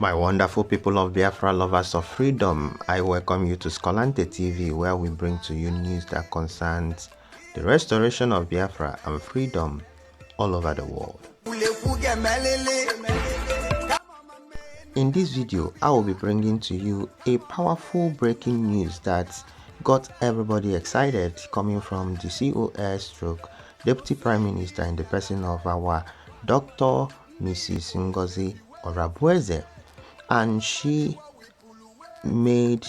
My wonderful people of Biafra, lovers of freedom, I welcome you to Skolante TV, where we bring to you news that concerns the restoration of Biafra and freedom all over the world. In this video, I will be bringing to you a powerful breaking news that got everybody excited, coming from the COS stroke Deputy Prime Minister in the person of our Dr. Mrs. Ngozi Orabueze. And she made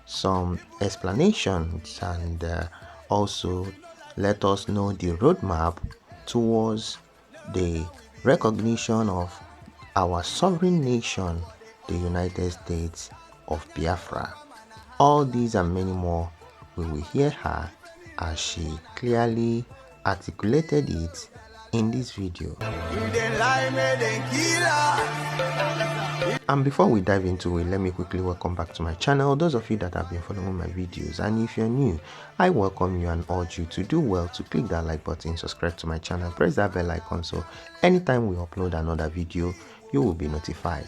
some explanations and also let us know the roadmap towards the recognition of our sovereign nation, the United States of Biafra. All these and many more, we will hear her as she clearly articulated it in this video. And before we dive into it, let me quickly welcome back to my channel those of you that have been following my videos, and if you're new, I welcome you and urge you to do well to click that like button, subscribe to my channel, press that bell icon so anytime we upload another video you will be notified.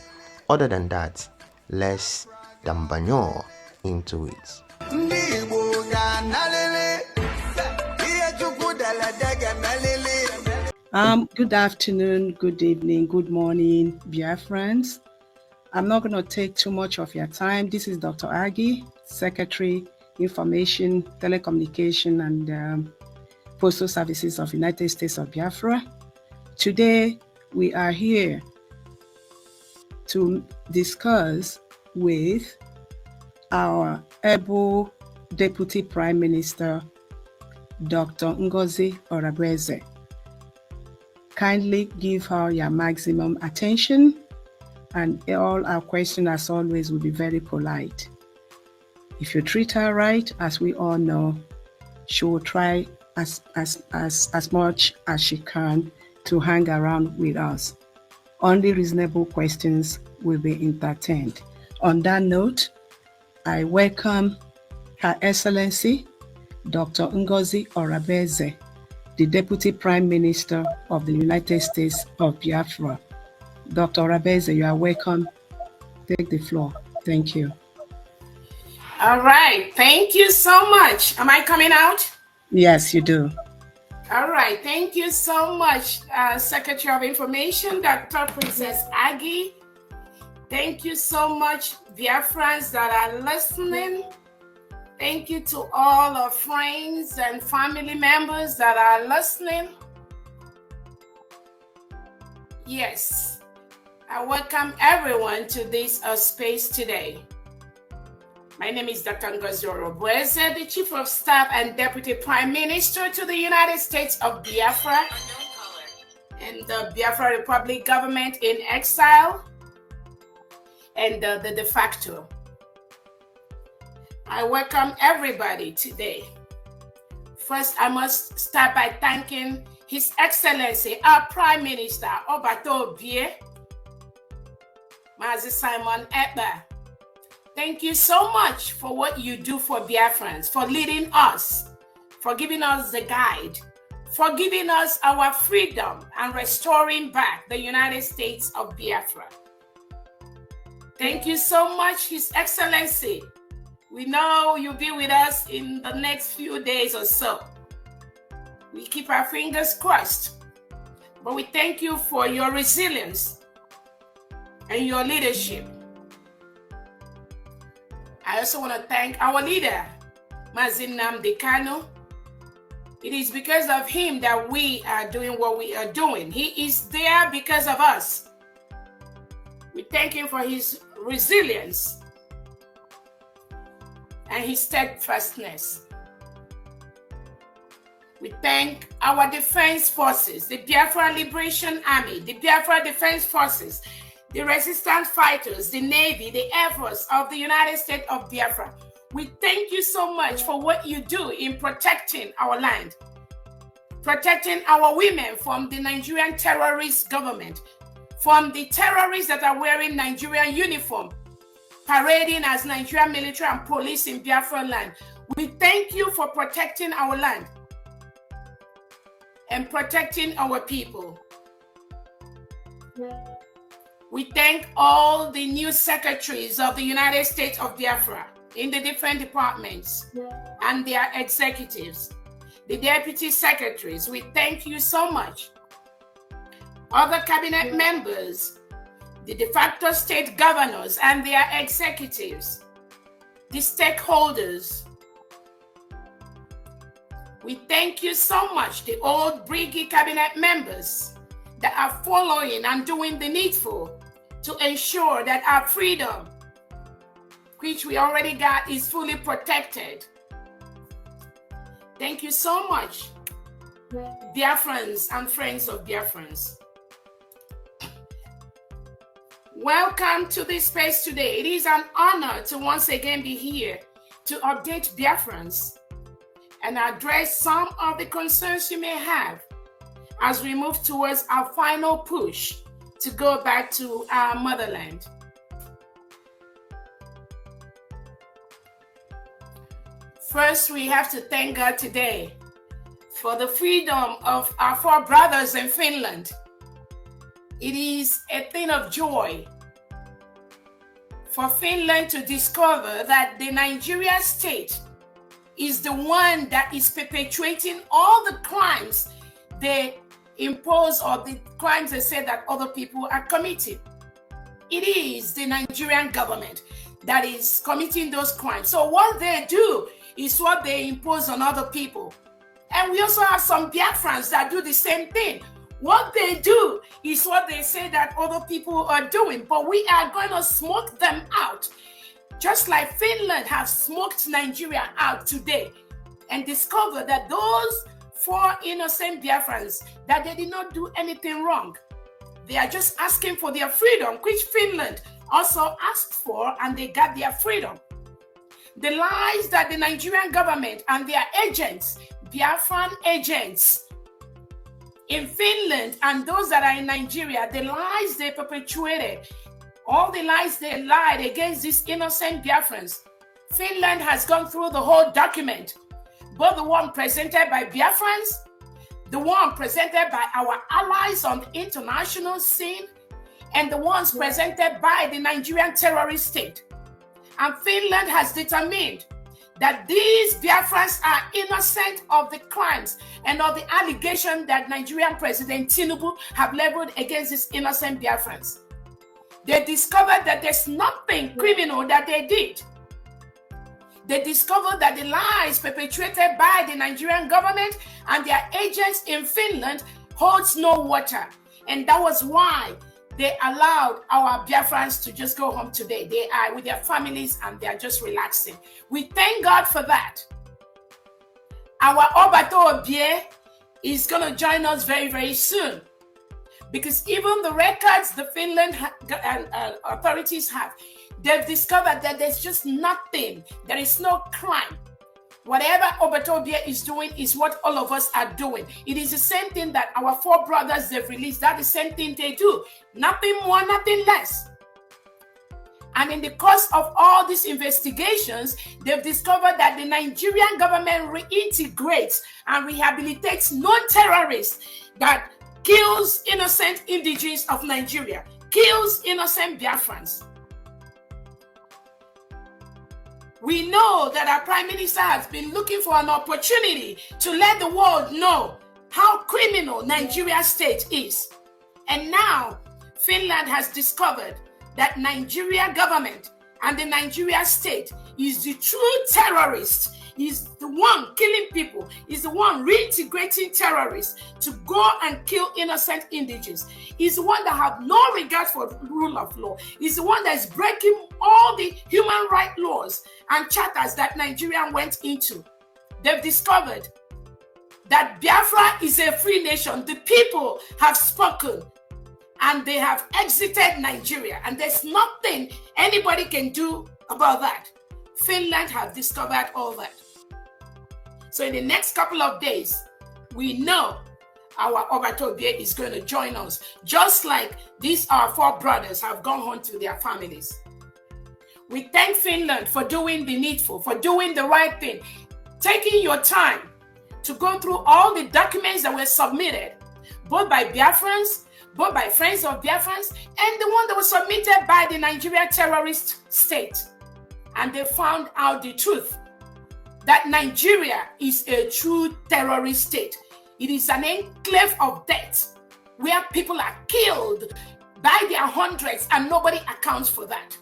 Other than that, let's dambanyo into it. Good afternoon, good evening, good morning, Biafrans. I'm not going to take too much of your time. This is Dr. Aggie, Secretary, Information, Telecommunication, and Postal Services of United States of Biafra. Today, we are here to discuss with our able Deputy Prime Minister, Dr. Ngozi Orabueze. Kindly give her your maximum attention, and all our questions, as always, will be very polite. If you treat her right, as we all know, she will try as much as she can to hang around with us. Only reasonable questions will be entertained. On that note, I welcome Her Excellency, Dr. Ngozi Orabueze, the Deputy Prime Minister of the United States of Biafra. Dr. Orabueze, you are welcome. Take the floor. Thank you. All right. Thank you so much. Am I coming out? Yes, you do. All right. Thank you so much, Secretary of Information, Dr. Princess Aggie. Thank you so much, Biafrans that are listening. Thank you to all our friends and family members that are listening. Yes, I welcome everyone to this space today. My name is Dr. Ngozi Orabueze, the Chief of Staff and Deputy Prime Minister to the United States of Biafra and the Biafra Republic government in exile and the de facto. I welcome everybody today. First, I must start by thanking His Excellency, our Prime Minister, Obato Bie, Mazi Simon Ekpa. Thank you so much for what you do for Biafrans, for leading us, for giving us the guide, for giving us our freedom and restoring back the United States of Biafra. Thank you so much, His Excellency. We know you'll be with us in the next few days or so. We keep our fingers crossed, but we thank you for your resilience and your leadership. I also want to thank our leader, Mazi Nnamdi Kanu. It is because of him that we are doing what we are doing. He is there because of us. We thank him for his resilience and his steadfastness. We thank our defense forces, the Biafra Liberation Army, the Biafra Defense Forces, the resistance fighters, the Navy, the Air Force of the United States of Biafra. We thank you so much for what you do in protecting our land, protecting our women from the Nigerian terrorist government, from the terrorists that are wearing Nigerian uniform, parading as Nigerian military and police in Biafra land. We thank you for protecting our land. and protecting our people. We thank all the new secretaries of the United States of Biafra in the different departments and their executives, the deputy secretaries. We thank you so much. Other cabinet members, the de facto state governors and their executives, the stakeholders. We thank you so much, the old Briggy cabinet members that are following and doing the needful to ensure that our freedom, which we already got, is fully protected. Thank you so much, Biafrans and friends of Biafrans. Welcome to this space today. It is an honor to once again be here to update Biafrans and address some of the concerns you may have as we move towards our final push to go back to our motherland. First, we have to thank God today for the freedom of our four brothers in Finland. It is a thing of joy for Finland to discover that the Nigerian state is the one that is perpetuating all the crimes they impose or the crimes they say that other people are committing. It is the Nigerian government that is committing those crimes. So what they do is what they impose on other people. And we also have some Biafrans that do the same thing. What they do is what they say that other people are doing, but we are going to smoke them out. Just like Finland has smoked Nigeria out today and discovered that those four innocent Biafrans, that they did not do anything wrong. They are just asking for their freedom, which Finland also asked for, and they got their freedom. The lies that the Nigerian government and their agents, Biafran agents in Finland and those that are in Nigeria, the lies they perpetuated, all the lies they lied against these innocent Biafrans, Finland has gone through the whole document, both the one presented by Biafrans, the one presented by our allies on the international scene, and the ones presented by the Nigerian terrorist state. And Finland has determined that these Biafrans are innocent of the crimes and of the allegation that Nigerian President Tinubu have leveled against these innocent Biafrans. They discovered that there's nothing criminal that they did. They discovered that the lies perpetrated by the Nigerian government and their agents in Finland holds no water. And that was why they allowed our Biafrans to just go home today. They are with their families and they are just relaxing. We thank God for that. Our Obato Obie is going to join us very, very soon. Because even the records the Finland authorities have, they've discovered that there's just nothing. There is no crime. Whatever Obatobia is doing is what all of us are doing. It is the same thing that our four brothers they've released. That's the same thing they do. Nothing more, nothing less. And in the course of all these investigations, they've discovered that the Nigerian government reintegrates and rehabilitates non-terrorists that kills innocent indigenes of Nigeria, kills innocent Biafrans. We know that our Prime Minister has been looking for an opportunity to let the world know how criminal Nigeria state is. And now, Finland has discovered that Nigeria government and the Nigeria state is the true terrorist, is the one killing people, is the one reintegrating terrorists to go and kill innocent indigenes, is the one that have no regard for the rule of law, is the one that is breaking all the human rights laws and charters that Nigeria went into. They've discovered that Biafra is a free nation. The people have spoken and they have exited Nigeria, and there's nothing anybody can do about that. Finland have discovered all that. So in the next couple of days, we know our Obatobie is going to join us, just like these our four brothers have gone home to their families. We thank Finland for doing the needful, for doing the right thing, taking your time to go through all the documents that were submitted, both by Biafrans, both by friends of Biafrans, and the one that was submitted by the Nigerian terrorist state. And they found out the truth, that Nigeria is a true terrorist state. It is an enclave of death where people are killed by their hundreds and nobody accounts for that.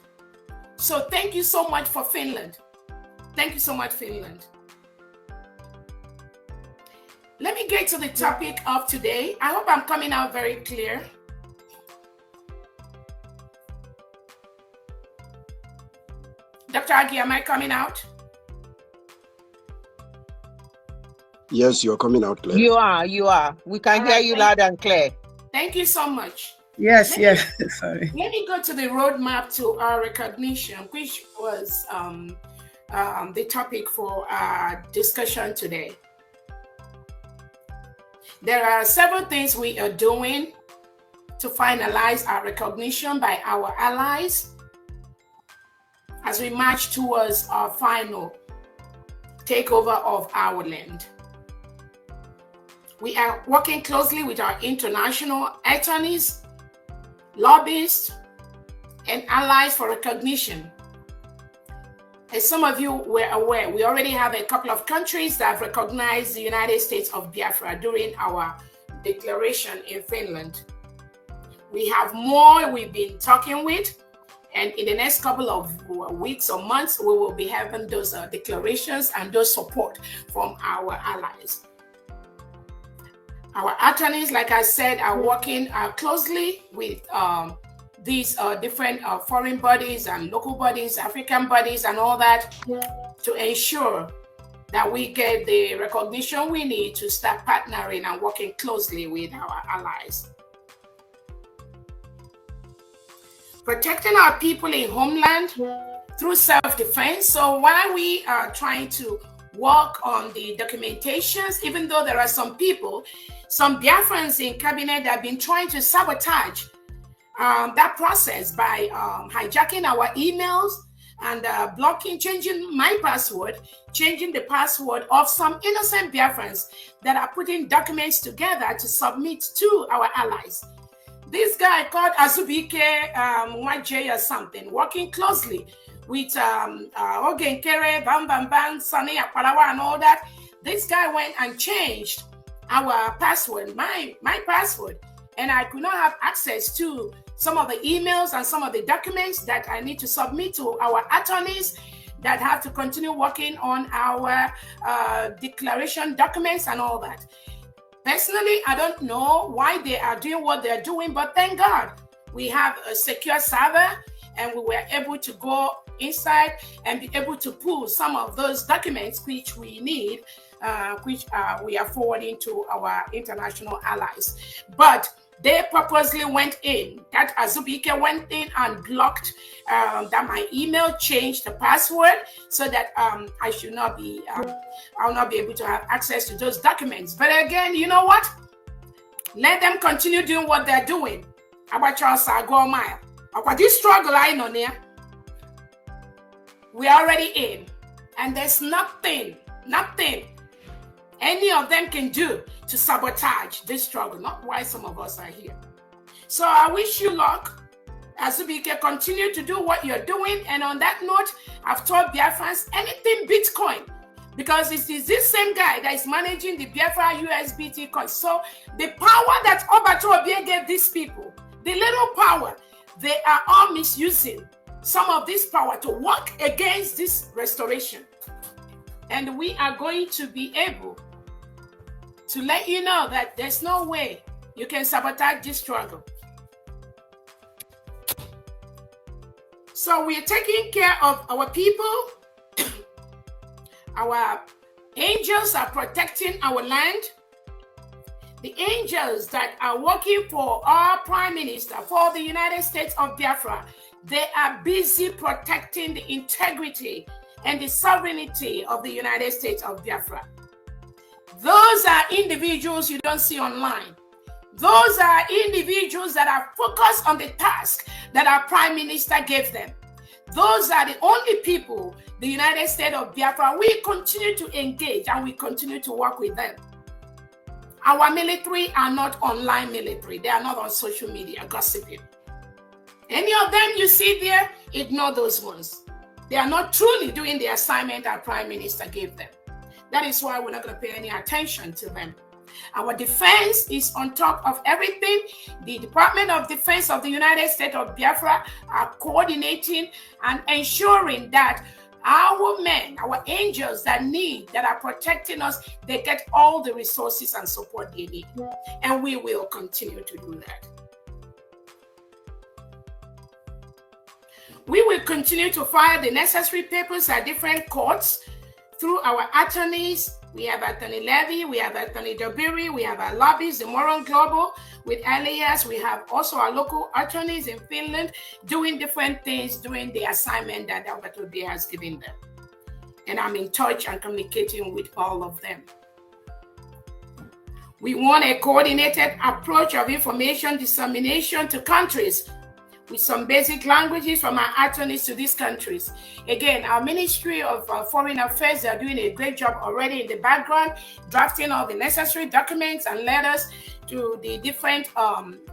So thank you so much for Finland. Thank you so much, Finland. Let me get to the topic of today. I hope I'm coming out very clear. Dr. Agi, am I coming out? Yes, you're coming out clear. You are. We can hear you loud and clear. Thank you so much. Yes. Sorry. Let me go to the roadmap to our recognition, which was the topic for our discussion today. There are several things we are doing to finalize our recognition by our allies as we march towards our final takeover of our land. We are working closely with our international attorneys, lobbyists, and allies for recognition. As some of you were aware, we already have a couple of countries that have recognized the United States of Biafra during our declaration in Finland. We have more we've been talking with, and in the next couple of weeks or months, we will be having those declarations and those support from our allies. Our attorneys, like I said, are working closely with these different foreign bodies and local bodies, African bodies, and all that to ensure that we get the recognition we need to start partnering and working closely with our allies. Protecting our people in homeland through self-defense. So while we are trying to work on the documentations, even though there are some people, some Biafrans in cabinet that have been trying to sabotage that process by hijacking our emails and blocking, changing my password, changing the password of some innocent Biafrans that are putting documents together to submit to our allies. This guy called Azubike Mwajay or something, working closely with Ogenkere, Bam Bam Bam, Sani Aparawa and all that. This guy went and changed our password, my password, and I could not have access to some of the emails and some of the documents that I need to submit to our attorneys that have to continue working on our declaration documents and all that. Personally, I don't know why they are doing what they're doing, but thank God we have a secure server and we were able to go inside and be able to pull some of those documents which we need, which we are forwarding to our international allies. But they purposely went in, that Azubike went in and blocked that my email, changed the password so that I should not be, I'll not be able to have access to those documents. But again, you know what? Let them continue doing what they're doing. About Charles go mile. About this struggle I know there, we're already in. And there's nothing any of them can do to sabotage this struggle, not why some of us are here. So I wish you luck. Azubike, continue to do what you're doing. And on that note, I've told Biafrans anything Bitcoin, because it is this same guy that is managing the Biafra USBT coin. So the power that Obato Obie gave these people, the little power, they are all misusing some of this power to work against this restoration. And we are going to be able to let you know that there's no way you can sabotage this struggle. So we are taking care of our people. Our angels are protecting our land. The angels that are working for our Prime Minister, for the United States of Biafra, they are busy protecting the integrity and the sovereignty of the United States of Biafra. Those are individuals you don't see online. Those are individuals that are focused on the task that our Prime Minister gave them. Those are the only people, the United States of Biafra, we continue to engage and we continue to work with them. Our military are not online military. They are not on social media gossiping. Any of them you see there, ignore those ones. They are not truly doing the assignment our Prime Minister gave them. That is why we're not going to pay any attention to them. Our defense is on top of everything. The Department of Defense of the United States of Biafra are coordinating and ensuring that our men, our angels that are protecting us, they get all the resources and support they need. And we will continue to do that. We will continue to file the necessary papers at different courts through our attorneys. We have Attorney Levy, we have Attorney Dabiri, we have our lobbyists, the Moron Global with Elias. We have also our local attorneys in Finland doing different things, doing the assignment that Alberto Bia has given them. And I'm in touch and communicating with all of them. We want a coordinated approach of information dissemination to countries with some basic languages from our attorneys to these countries. Again, our Ministry of Foreign Affairs are doing a great job already in the background, drafting all the necessary documents and letters to the different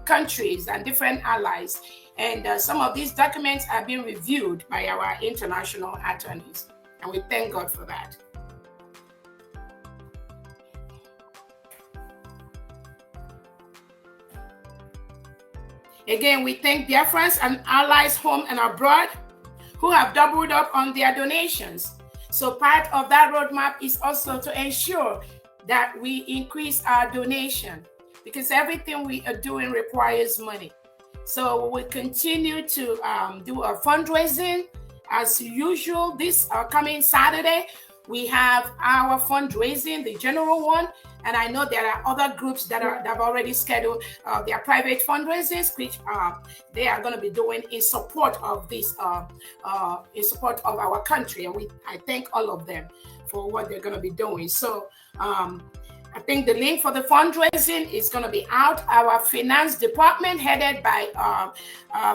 countries and different allies. And some of these documents are being reviewed by our international attorneys. And we thank God for that. Again, we thank Biafrans and allies home and abroad who have doubled up on their donations. So part of that roadmap is also to ensure that we increase our donation because everything we are doing requires money. So we will continue to do a fundraising as usual. This coming Saturday, we have our fundraising, the general one. And I know there are other groups that have already scheduled their private fundraisers, which they are going to be doing in support of this, in support of our country. And I thank all of them for what they're going to be doing. So I think the link for the fundraising is going to be out. Our finance department, headed by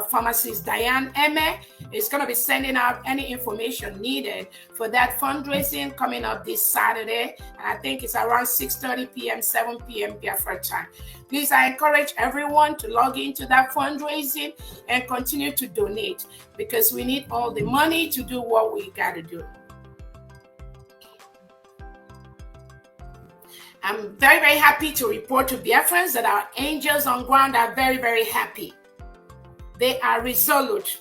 pharmacist Diane Eme, is going to be sending out any information needed for that fundraising coming up this Saturday. And I think it's around 6:30 p.m., 7 p.m. Biafra time. Please, I encourage everyone to log into that fundraising and continue to donate because we need all the money to do what we got to do. I'm very, very happy to report to Biafrans that our angels on ground are very, very happy. They are resolute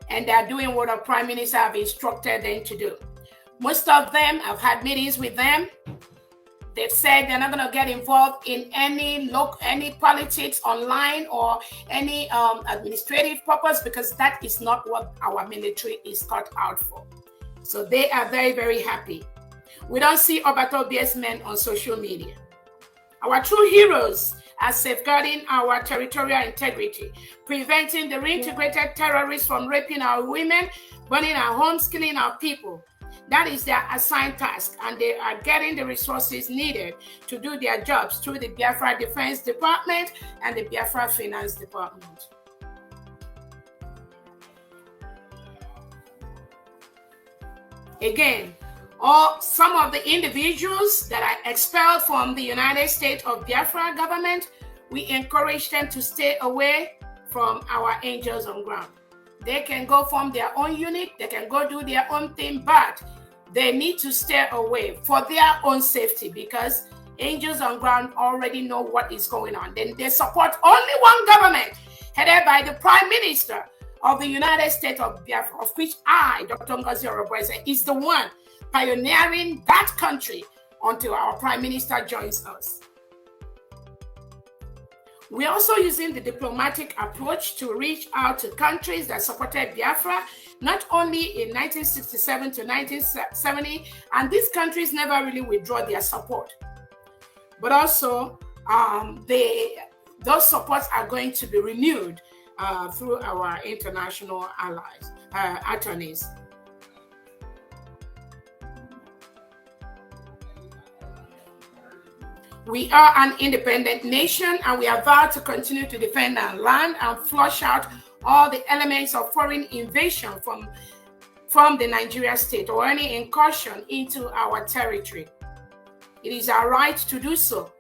and they are doing what our Prime Minister have instructed them to do. Most of them, I've had meetings with them. They've said they're not going to get involved in any politics online or any administrative purpose because that is not what our military is cut out for. So they are very, very happy. We don't see Alberto Bia's men on social media. Our true heroes are safeguarding our territorial integrity, preventing the reintegrated terrorists from raping our women, burning our homes, killing our people. That is their assigned task, and they are getting the resources needed to do their jobs through the Biafra Defense Department and the Biafra Finance Department. Again, some of the individuals that are expelled from the United States of Biafra government, we encourage them to stay away from our angels on ground. They can go form their own unit, they can go do their own thing, but they need to stay away for their own safety because angels on ground already know what is going on. Then they support only one government headed by the Prime Minister of the United States of Biafra, of which I, Dr. Ngozi Oroboeze, is the one pioneering that country until our Prime Minister joins us. We're also using the diplomatic approach to reach out to countries that supported Biafra, not only in 1967 to 1970, and these countries never really withdraw their support, but also those supports are going to be renewed through our international allies, attorneys. We are an independent nation, and we are vowed to continue to defend our land and flush out all the elements of foreign invasion from the Nigerian state or any incursion into our territory. It is our right to do so.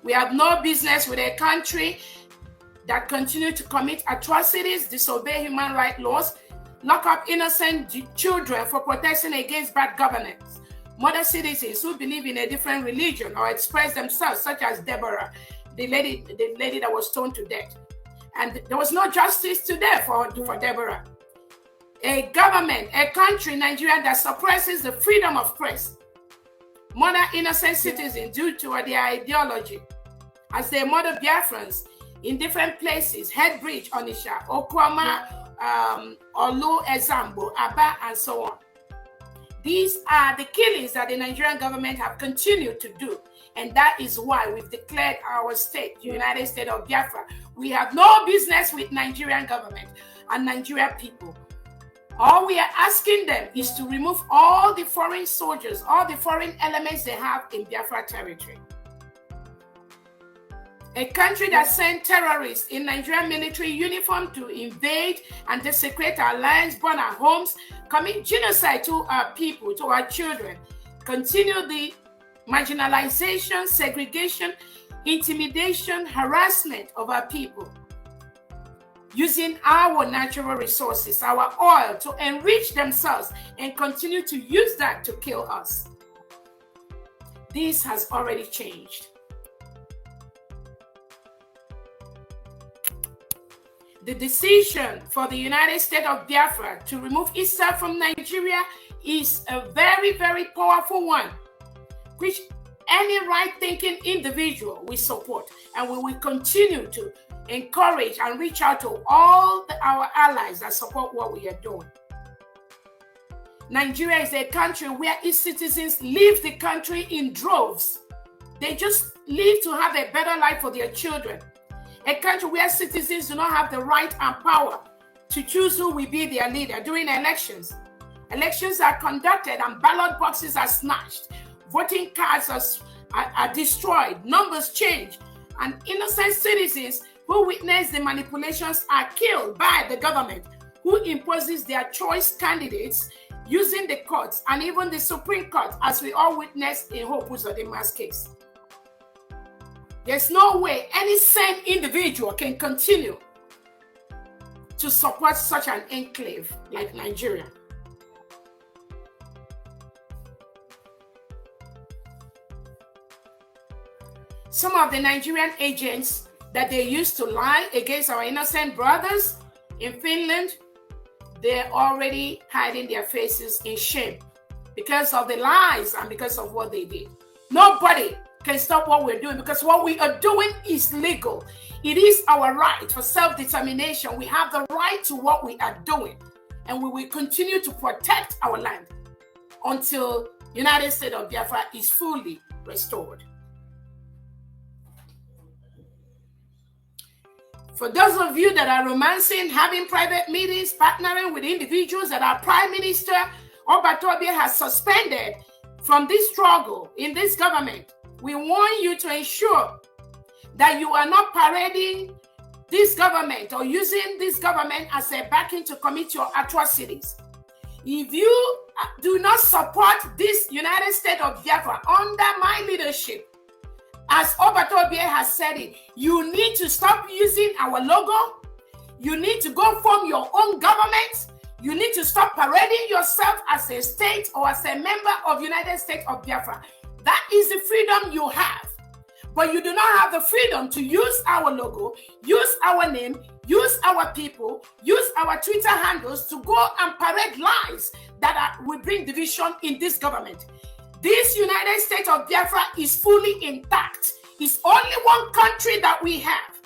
We have no business with a country that continue to commit atrocities, disobey human rights laws, lock up innocent children for protesting against bad governance, murder citizens who believe in a different religion or express themselves, such as Deborah, the lady that was stoned to death. And there was no justice today for Deborah. A government, a country, Nigeria, that suppresses the freedom of press, murder innocent citizens due to their ideology, as they murder Biafrans in different places, Headbridge, Onisha, Okwama, Olu, Ezambo, Aba, and so on. These are the killings that the Nigerian government have continued to do. And that is why we've declared our state, the United States of Biafra. We have no business with Nigerian government and Nigerian people. All we are asking them is to remove all the foreign soldiers, all the foreign elements they have in Biafra territory. A country that sent terrorists in Nigerian military uniform to invade and desecrate our lands, burn our homes, commit genocide to our people, to our children, continue the marginalization, segregation, intimidation, harassment of our people, using our natural resources, our oil, to enrich themselves and continue to use that to kill us. This has already changed. The decision for the United States of Biafra to remove itself from Nigeria is a very, very powerful one, which any right-thinking individual will support, and we will continue to encourage and reach out to all our allies that support what we are doing. Nigeria is a country where its citizens leave the country in droves. They just leave to have a better life for their children. A country where citizens do not have the right and power to choose who will be their leader during elections. Elections are conducted and ballot boxes are snatched. Voting cards are destroyed. Numbers change. And innocent citizens who witness the manipulations are killed by the government, who imposes their choice candidates using the courts and even the Supreme Court, as we all witnessed in Hope Uzodinma's case. There's no way any sane individual can continue to support such an enclave like Nigeria. Some of the Nigerian agents that they used to lie against our innocent brothers in Finland, they're already hiding their faces in shame because of the lies and because of what they did. Nobody can stop what we're doing, because what we are doing is legal. It is our right for self-determination. We have the right to what we are doing, and we will continue to protect our land until United States of Biafra is fully restored. For those of you that are romancing, having private meetings, partnering with individuals that our Prime Minister Obatobie has suspended from this struggle in this government, we want you to ensure that you are not parading this government or using this government as a backing to commit your atrocities. If you do not support this United States of Biafra under my leadership, as Obatobie has said it, you need to stop using our logo. You need to go form your own government. You need to stop parading yourself as a state or as a member of United States of Biafra. That is the freedom you have. But you do not have the freedom to use our logo, use our name, use our people, use our Twitter handles to go and parade lies that will bring division in this government. This United States of Biafra is fully intact. It's only one country that we have.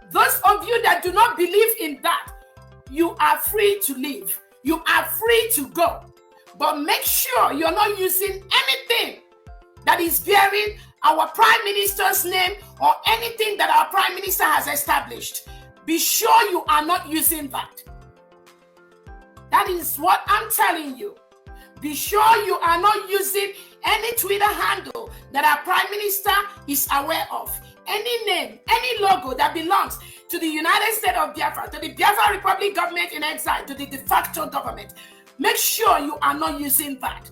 Those of you that do not believe in that, you are free to leave. You are free to go. But make sure you're not using anything that is bearing our Prime Minister's name or anything that our Prime Minister has established. Be sure you are not using that. That is what I'm telling you. Be sure you are not using any Twitter handle that our Prime Minister is aware of, any name, any logo that belongs to the United States of Biafra, to the Biafra Republic government in exile, to the de facto government, make sure you are not using that.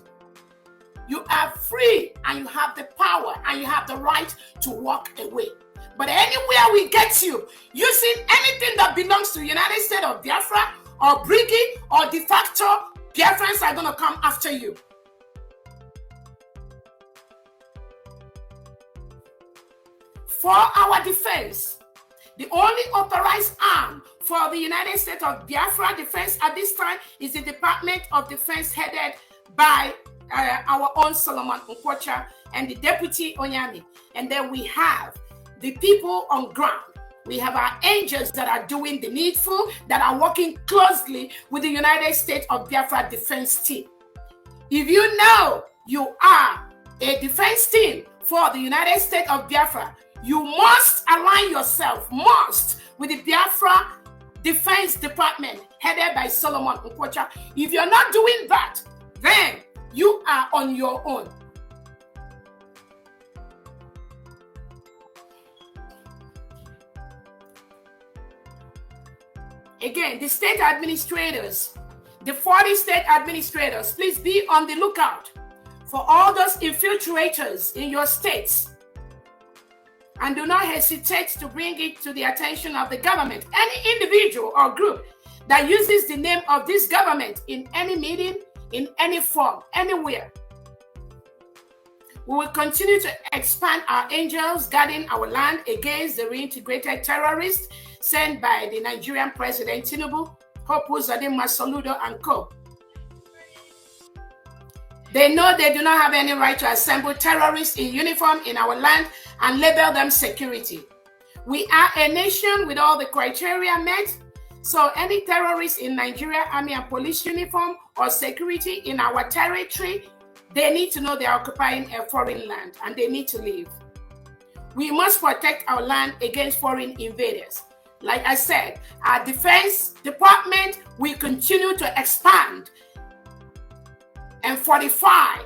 You are free and you have the power and you have the right to walk away. But anywhere we get you using anything that belongs to the United States of Biafra or Briggy or de facto, Biafrans are going to come after you. For our defense, the only authorized arm for the United States of Biafra defense at this time is the Department of Defense headed by our own Solomon Nkwocha and the Deputy Onyami. And then we have the people on ground. We have our angels that are doing the needful, that are working closely with the United States of Biafra defense team. If you know you are a defense team for the United States of Biafra, you must align yourself, with the Biafra Defense Department headed by Solomon Nkwocha. If you're not doing that, then you are on your own. Again, the state administrators, the 40 state administrators, please be on the lookout for all those infiltrators in your states. And do not hesitate to bring it to the attention of the government. Any individual or group that uses the name of this government in any meeting, in any form, anywhere. We will continue to expand our angels guarding our land against the reintegrated terrorists sent by the Nigerian President Tinubu, Hopu Uzodimma Soludo and co. They know they do not have any right to assemble terrorists in uniform in our land and label them security. We are a nation with all the criteria met. So any terrorists in Nigeria Army and Police uniform or security in our territory, they need to know they are occupying a foreign land and they need to leave. We must protect our land against foreign invaders. Like I said, our defense department will continue to expand and fortify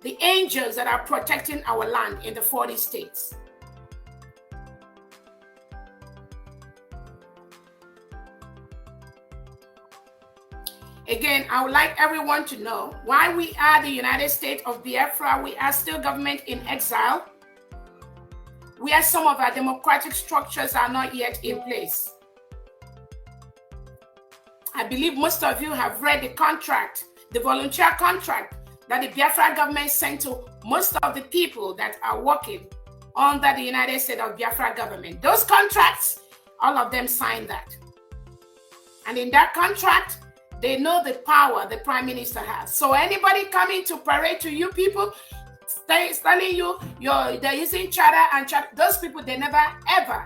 the angels that are protecting our land in the 40 states. Again, I would like everyone to know why we are the United States of Biafra. We are still government in exile. Where some of our democratic structures are not yet in place. I believe most of you have read the contract, the volunteer contract that the Biafra government sent to most of the people that are working under the United States of Biafra government. Those contracts, all of them signed that. And in that contract, they know the power the Prime Minister has. So anybody coming to parade to you people, telling you they're using charter and charter, those people, they never, ever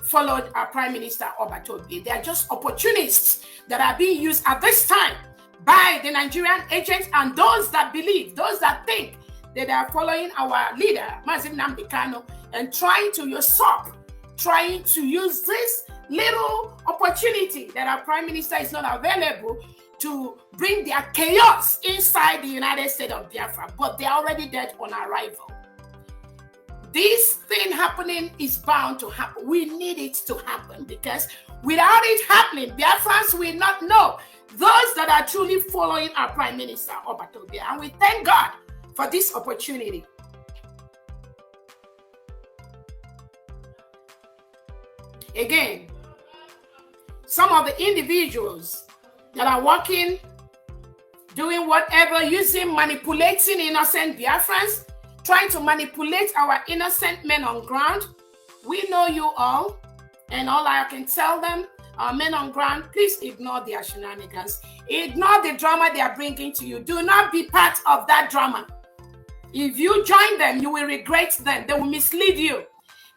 followed our Prime Minister Obatobi. They are just opportunists that are being used at this time by the Nigerian agents and those that believe, those that think that they are following our leader, Mazin Nnamdi Kanu, and trying to usurp, trying to use this little opportunity that our Prime Minister is not available to bring their chaos inside the United States of Biafra, but they're already dead on arrival. This thing happening is bound to happen. We need it to happen because without it happening, Biafrans will not know those that are truly following our Prime Minister, Obatobi. And we thank God for this opportunity. Again, some of the individuals that are working, doing whatever, manipulating innocent Biafrans, trying to manipulate our innocent men on ground. We know you all, and all I can tell them, our men on ground, please ignore their shenanigans. Ignore the drama they are bringing to you. Do not be part of that drama. If you join them, you will regret them. They will mislead you.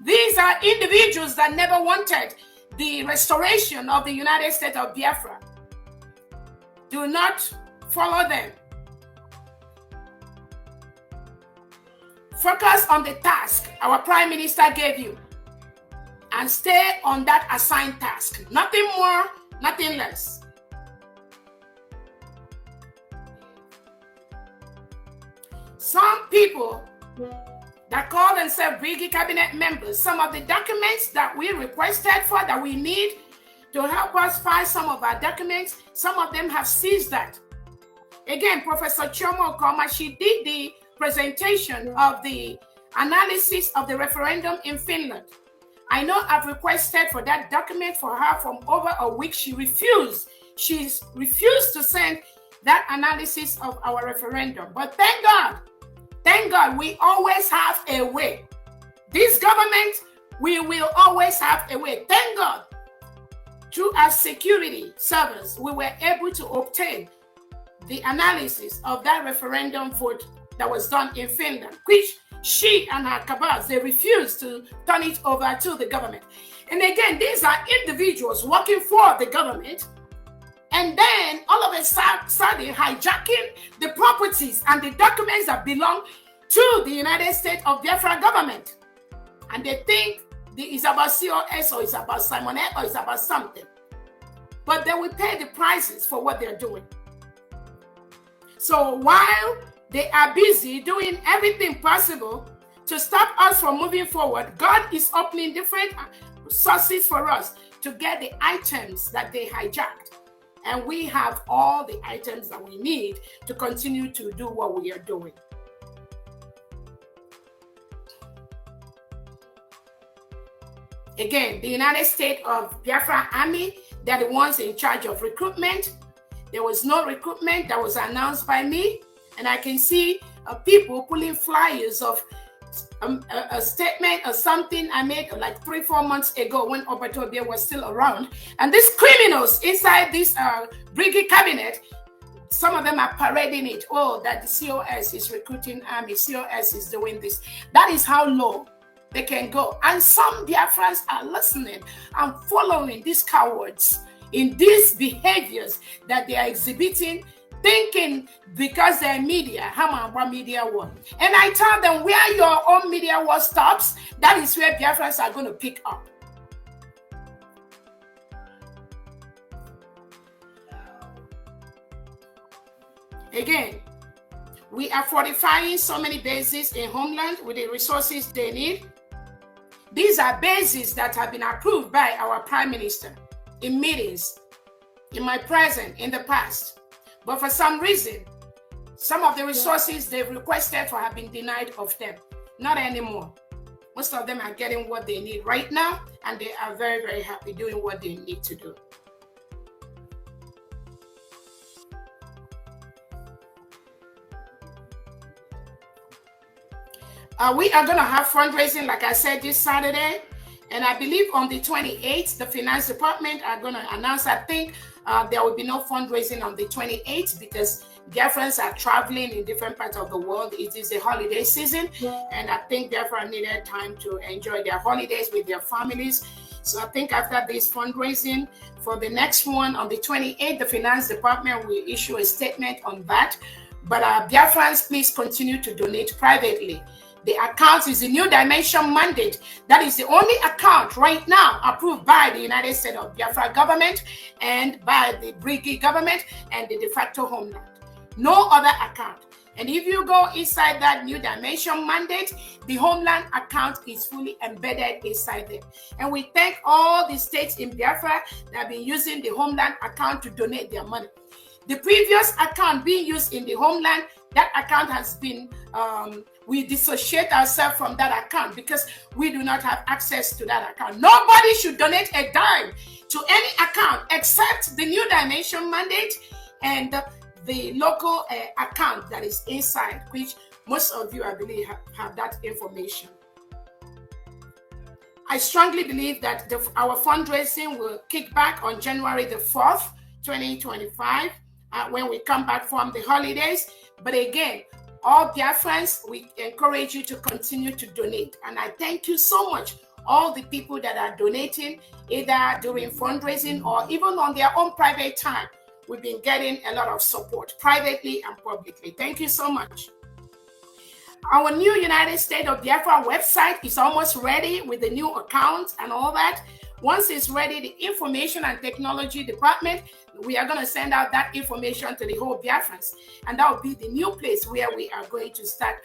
These are individuals that never wanted the restoration of the United States of Biafra. Do not follow them. Focus on the task our Prime Minister gave you and stay on that assigned task. Nothing more, nothing less. some people that call themselves Brigade cabinet members, some of the documents that we requested for, that we need to help us find some of our documents, some of them have seized that. Again, Professor Chomo Okoma, she did the presentation of the analysis of the referendum in Finland. I know I've requested for that document for her from over a week. She refused. She's refused to send that analysis of our referendum. But thank God, we always have a way. This government, we will always have a way. Thank God, through our security servers, we were able to obtain the analysis of that referendum vote that was done in Finland, which she and her cabals, they refused to turn it over to the government. And again, these are individuals working for the government, and then all of a sudden hijacking the properties and the documents that belong to the United States of Biafra government. And they think it's about COS or it's about Simon or it's about something. But they will pay the prices for what they're doing. So while they are busy doing everything possible to stop us from moving forward, God is opening different sources for us to get the items that they hijacked. And we have all the items that we need to continue to do what we are doing. Again, the United States of Biafra Army, they're the ones in charge of recruitment. There was no recruitment that was announced by me. And I can see people pulling flyers of a statement or something I made like 3-4 months ago when Obatobia was still around. And these criminals inside this Brigade cabinet, some of them are parading it. Oh, that the COS is recruiting army, COS is doing this. That is how low they can go. And some Biafrans are listening and following these cowards in these behaviors that they are exhibiting, thinking because they're media, how about media war? And I tell them, where your own media war stops, that is where Biafrans are going to pick up. Again, we are fortifying so many bases in homeland with the resources they need. These are bases that have been approved by our Prime Minister in meetings, in my presence, in the past. But for some reason, some of the resources they've requested for have been denied of them. Not anymore. Most of them are getting what they need right now, and they are very, very happy doing what they need to do. We are going to have fundraising, like I said, this Saturday. And I believe on the 28th, the finance department are going to announce, I think there will be no fundraising on the 28th because Biafrans are traveling in different parts of the world. It is a holiday season. And I think Biafra needed time to enjoy their holidays with their families. So I think after this fundraising, for the next one on the 28th, the finance department will issue a statement on that. But Biafrans, please continue to donate privately. The account is the New Dimension mandate. That is the only account right now approved by the United States of Biafra government and by the Brigade government and the de facto homeland. No other account. And if you go inside that New Dimension mandate, the homeland account is fully embedded inside there. And we thank all the states in Biafra that have been using the homeland account to donate their money. The previous account being used in the homeland, that account has been, we dissociate ourselves from that account because we do not have access to that account. Nobody should donate a dime to any account except the New Dimension mandate and the local account that is inside, which most of you, I believe, have that information. I strongly believe that our fundraising will kick back on January the 4th, 2025, when we come back from the holidays. But again, all Biafrans, we encourage you to continue to donate. And I thank you so much, all the people that are donating, either during fundraising or even on their own private time. We've been getting a lot of support, privately and publicly. Thank you so much. Our new United States of Biafra website is almost ready with the new account and all that. Once it's ready, the Information and Technology Department, we are going to send out that information to the whole Biafrans. And that will be the new place where we are going to start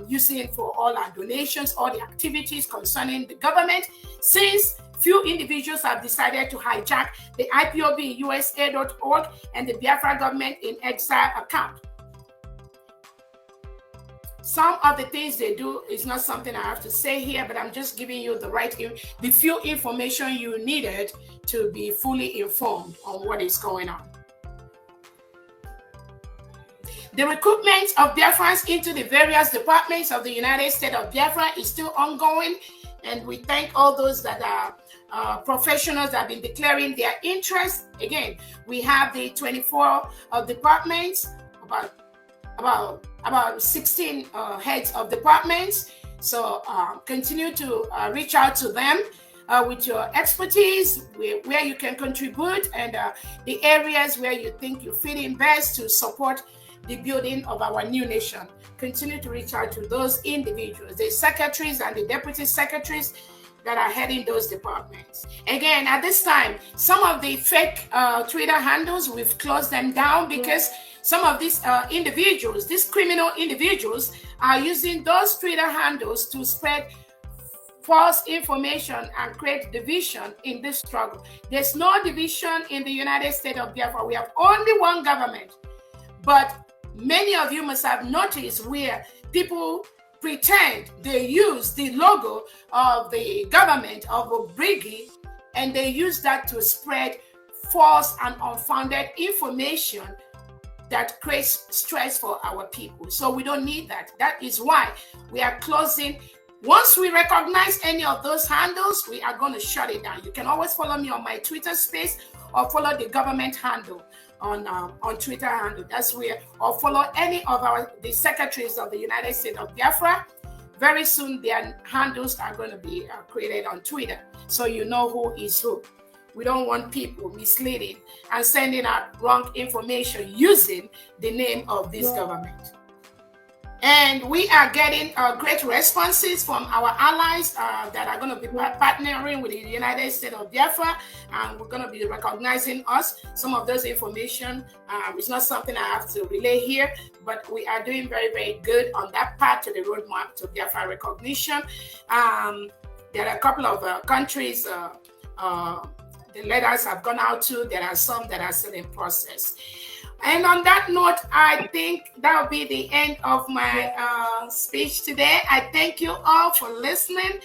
using it for all our donations, all the activities concerning the government, since few individuals have decided to hijack the IPOBUSA.org and the Biafra Government in Exile account. Some of the things they do is not something I have to say here, but I'm just giving you the few information you needed to be fully informed on what is going on. The recruitment of Biafrans into the various departments of the United States of Biafra is still ongoing, and we thank all those that are professionals that have been declaring their interest. Again, we have the 24 departments, about 16 heads of departments. So continue to reach out to them with your expertise, where you can contribute, and the areas where you think you fit in best to support the building of our new nation. Continue to reach out to those individuals, the secretaries and the deputy secretaries that are heading those departments. Again, at this time, some of the fake Twitter handles, we've closed them down because some of these individuals, these criminal individuals, are using those Twitter handles to spread false information and create division in this struggle. There's no division in the United States of Biafra. We have only one government. But many of you must have noticed where people pretend they use the logo of the government of Obrigi, and they use that to spread false and unfounded information that creates stress for our people. So we don't need that. That is why we are closing. Once we recognize any of those handles, we are going to shut it down. You can always follow me on my Twitter space, or follow the government handle on Twitter handle. That's where, or follow any of the secretaries of the United States of Biafra. Very soon their handles are going to be created on Twitter, so you know who is who. We don't want people misleading and sending out wrong information using the name of this government. And we are getting great responses from our allies that are going to be partnering with the United States of Biafra, and we're going to be recognizing us. Some of those information is not something I have to relay here, but we are doing very, very good on that part to the roadmap to Biafra recognition. There are a couple of countries the letters have gone out to. There are some that are still in process. And on that note, I think that will be the end of my speech today. I thank you all for listening.